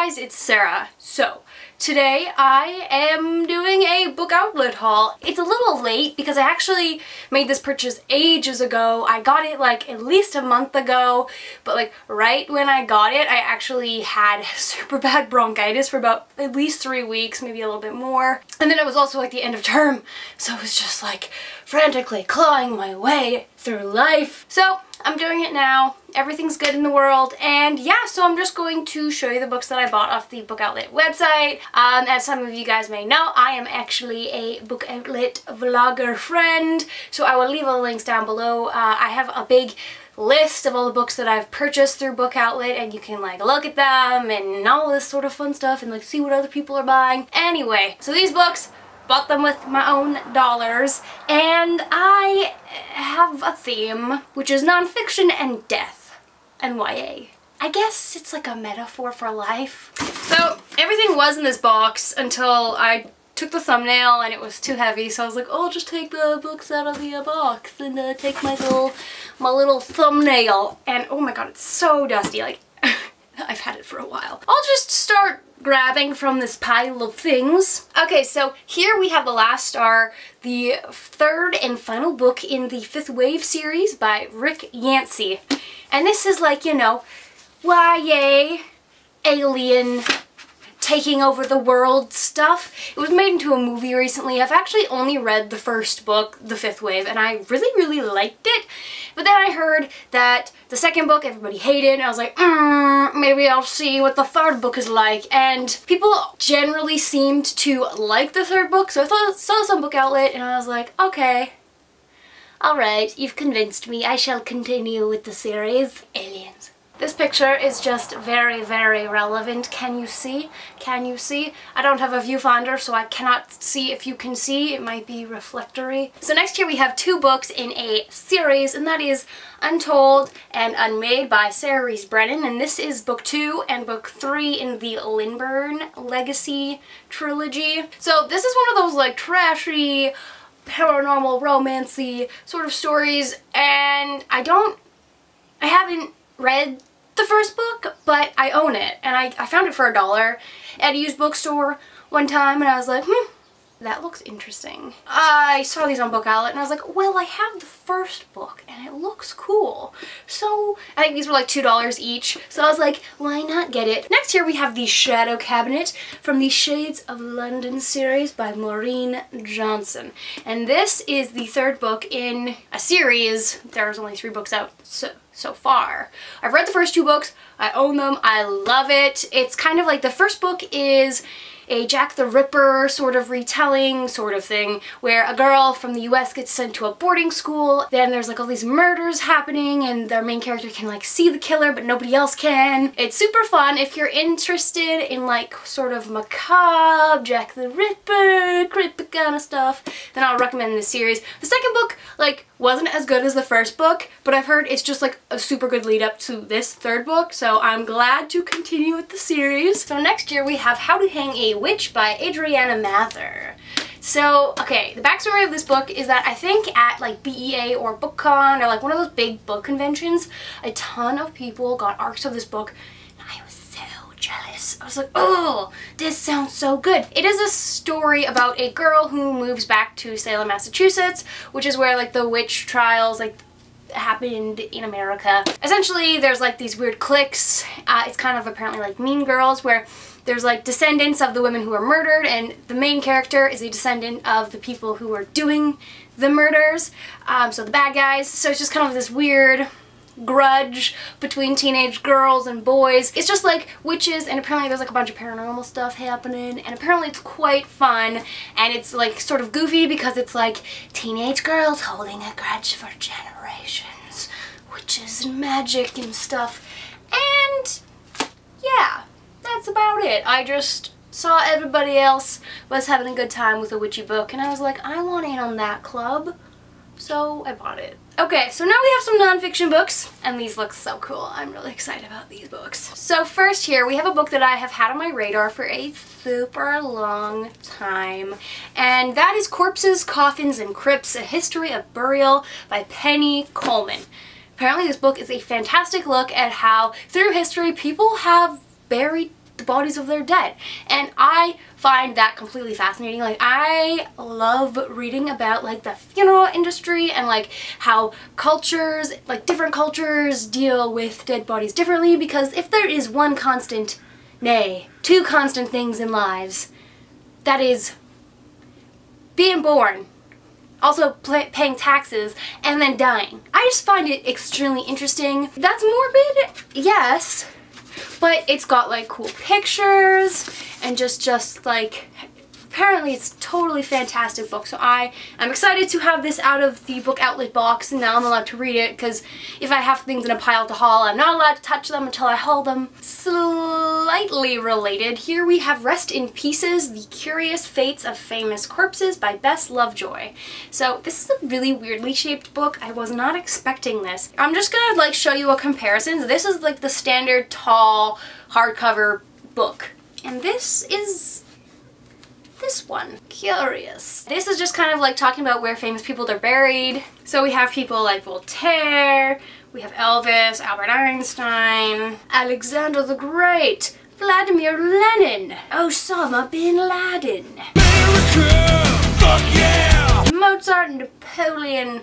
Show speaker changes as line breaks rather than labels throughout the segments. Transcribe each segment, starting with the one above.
guys, it's Sarah. So, today I am doing a book outlet haul. It's a little late because I actually made this purchase ages ago. I got it like at least a month ago, but like right when I got it, I actually had super bad bronchitis for about at least 3 weeks, maybe a little bit more. And then it was also like the end of term, so it was just like frantically clawing my way through life. So, I'm doing it now. Everything's good in the world, and yeah, so I'm just going to show you the books that I bought off the book outlet website. As some of you guys may know, I am actually a book outlet vlogger friend, so I will leave all the links down below. I have a big list of all the books that I've purchased through book outlet, and you can like look at them and all this sort of fun stuff and like see what other people are buying. Anyway, so these books, bought them with my own dollars, and I have a theme, which is nonfiction and death and YA. I guess it's like a metaphor for life. So everything was in this box until I took the thumbnail and it was too heavy, so I was like, oh, I'll just take the books out of the box and take my little thumbnail. And oh my god, it's so dusty. Like, I've had it for a while. I'll just start grabbing from this pile of things. Okay, so here we have The Last Star, the third and final book in the Fifth Wave series by Rick Yancey. And this is like, you know, YA, alien, taking over the world stuff. It was made into a movie recently. I've actually only read the first book, The Fifth Wave, and I really liked it. But then I heard that the second book everybody hated, and I was like, maybe I'll see what the third book is like. And people generally seemed to like the third book, so I saw some book outlet, and I was like, okay, alright, you've convinced me. I shall continue with the series. Aliens. This picture is just very relevant. Can you see? Can you see? I don't have a viewfinder, so I cannot see if you can see. It might be reflectory. So next here we have two books in a series, and that is Untold and Unmade by Sarah Rees Brennan, and this is book 2 and book 3 in the Lindburn Legacy trilogy. So this is one of those like trashy, paranormal, romancy sort of stories, and I haven't read the first book, but I own it, and I found it for $1 at a used bookstore one time, and I was like, that looks interesting. I saw these on book outlet, and I was like, well, I have the first book, and it looks cool. So, I think these were like $2 each, so I was like, why not get it? Next here we have The Shadow Cabinet from the Shades of London series by Maureen Johnson. And this is the third book in a series. There's only 3 books out so far. I've read the first 2 books, I own them, I love it. It's kind of like the first book is a Jack the Ripper sort of retelling sort of thing, where a girl from the US gets sent to a boarding school, then there's like all these murders happening, and their main character can like see the killer but nobody else can. It's super fun. If you're interested in like sort of macabre, Jack the Ripper, creepy kind of stuff, then I'll recommend this series. The second book like wasn't as good as the first book, but I've heard it's just like a super good lead up to this third book, so I'm glad to continue with the series. So next year we have How to Hang a Witch by Adriana Mather. So, okay, the backstory of this book is that I think at like BEA or BookCon or like one of those big book conventions, a ton of people got ARCs of this book, and I was so jealous. I was like, oh, this sounds so good. It is a story about a girl who moves back to Salem, Massachusetts, which is where like the witch trials like happened in America. Essentially, there's like these weird cliques. It's kind of apparently like Mean Girls, where there's like descendants of the women who were murdered, and the main character is a descendant of the people who were doing the murders, so the bad guys. So it's just kind of this weird grudge between teenage girls and boys. It's just like witches, and apparently there's like a bunch of paranormal stuff happening, and apparently it's quite fun, and it's like sort of goofy because it's like teenage girls holding a grudge for generations, witches and magic and stuff, and yeah, that's about it. I just saw everybody else was having a good time with a witchy book, and I was like, I want in on that club, so I bought it. Okay, so now we have some nonfiction books, and these look so cool. I'm really excited about these books. So first here, we have a book that I have had on my radar for a super long time, and that is Corpses, Coffins, and Crypts, A History of Burial by Penny Coleman. Apparently this book is a fantastic look at how, through history, people have buried the bodies of their dead. And I find that completely fascinating. Like, I love reading about like the funeral industry and like how cultures, like different cultures, deal with dead bodies differently, because if there is one constant, nay, two constant things in lives, that is being born, also paying taxes, and then dying. I just find it extremely interesting. That's morbid, yes, but it's got like cool pictures and just like, apparently it's totally fantastic book. So I am excited to have this out of the book outlet box, and now I'm allowed to read it, because if I have things in a pile to haul, I'm not allowed to touch them until I haul them. Slightly related, here we have Rest in Pieces, The Curious Fates of Famous Corpses by Bess Lovejoy. So this is a really weirdly shaped book. I was not expecting this. I'm just gonna like show you a comparison. So this is like the standard tall hardcover book, and this is this one. Curious. This is just kind of like talking about where famous people are buried. So we have people like Voltaire, we have Elvis, Albert Einstein, Alexander the Great, Vladimir Lenin, Osama bin Laden, America, fuck yeah! Mozart, Napoleon,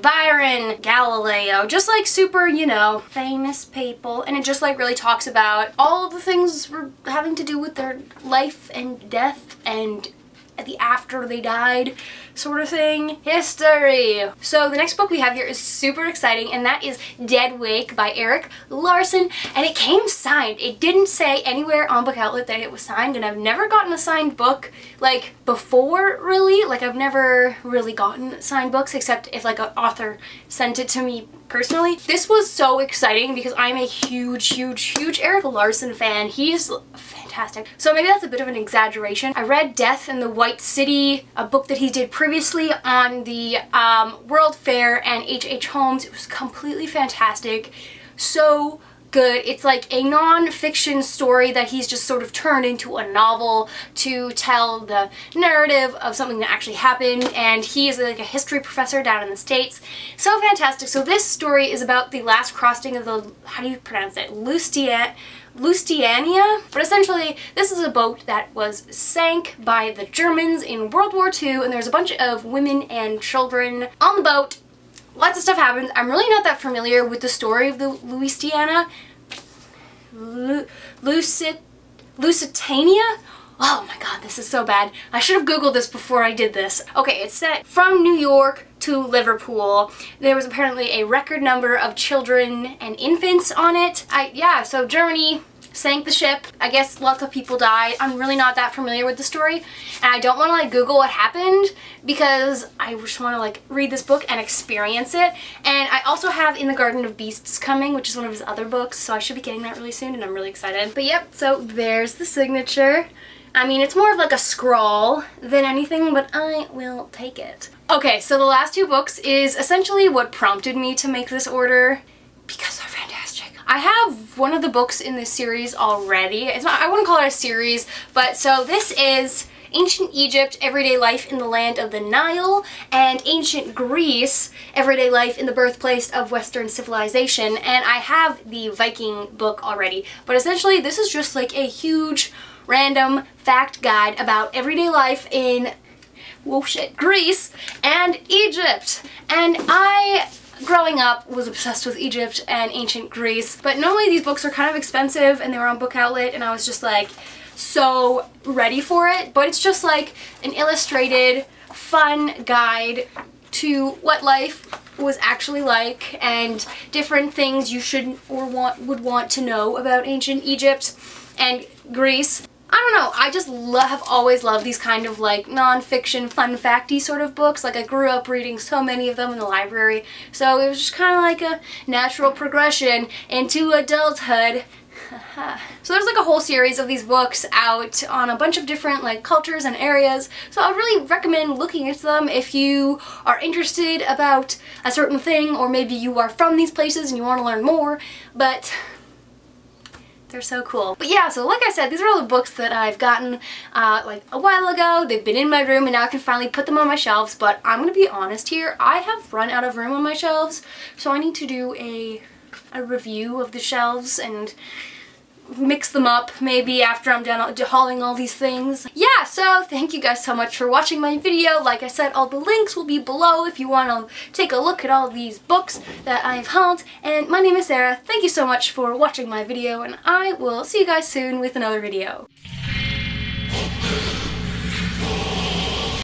Byron, Galileo, just like super, you know, famous people. And it just like really talks about all of the things having to do with their life and death and the after they died sort of thing. History. So the next book we have here is super exciting, and that is Dead Wake by Erik Larson, and it came signed. It didn't say anywhere on Book Outlet that it was signed, and I've never gotten a signed book like before, really. Like, I've never really gotten signed books except if like an author sent it to me personally. This was so exciting because I'm a huge Erik Larson fan. He's fantastic. So maybe that's a bit of an exaggeration. I read Death in the White City, a book that he did previously on the World Fair and H.H. Holmes. It was completely fantastic. So good. It's like a non-fiction story that he's just sort of turned into a novel to tell the narrative of something that actually happened, and he is like a history professor down in the States. So fantastic. So this story is about the last crossing of the, how do you pronounce it? Lusitania? But essentially, this is a boat that was sank by the Germans in World War II, and there's a bunch of women and children on the boat. Lots of stuff happens. I'm really not that familiar with the story of the Lusitania. Lusitania? Oh my god, this is so bad. I should have Googled this before I did this. Okay, it's set from New York to Liverpool. There was apparently a record number of children and infants on it. Yeah, so Germany sank the ship. I guess lots of people died. I'm really not that familiar with the story, and I don't want to like Google what happened because I just want to like read this book and experience it. And I also have In the Garden of Beasts coming, which is one of his other books, so I should be getting that really soon, and I'm really excited. But yep, so there's the signature. I mean, it's more of like a scrawl than anything, but I will take it. Okay, so the last two books is essentially what prompted me to make this order, because they're fantastic. I have one of the books in this series already. It's not, I wouldn't call it a series, but so this is Ancient Egypt, Everyday Life in the Land of the Nile, and Ancient Greece, Everyday Life in the Birthplace of Western Civilization, and I have the Viking book already. But essentially, this is just like a huge random fact guide about everyday life in, whoa shit, Greece and Egypt. And I, growing up, was obsessed with Egypt and ancient Greece, but normally these books are kind of expensive and they were on Book Outlet, and I was just like so ready for it. But it's just like an illustrated, fun guide to what life was actually like and different things you should or would want to know about ancient Egypt and Greece. I don't know, I just have always loved these kind of like non-fiction, fun facty sort of books. Like, I grew up reading so many of them in the library, so it was just kind of like a natural progression into adulthood. So there's like a whole series of these books out on a bunch of different like cultures and areas, so I would really recommend looking into them if you are interested about a certain thing, or maybe you are from these places and you want to learn more. But they're so cool. But yeah, so like I said, these are all the books that I've gotten like a while ago. They've been in my room and now I can finally put them on my shelves. But I'm gonna be honest here, I have run out of room on my shelves, so I need to do a review of the shelves and mix them up maybe after I'm done hauling all these things. Yeah, so thank you guys so much for watching my video. Like I said, all the links will be below if you want to take a look at all these books that I've hauled. And my name is Sarah. Thank you so much for watching my video, and I will see you guys soon with another video.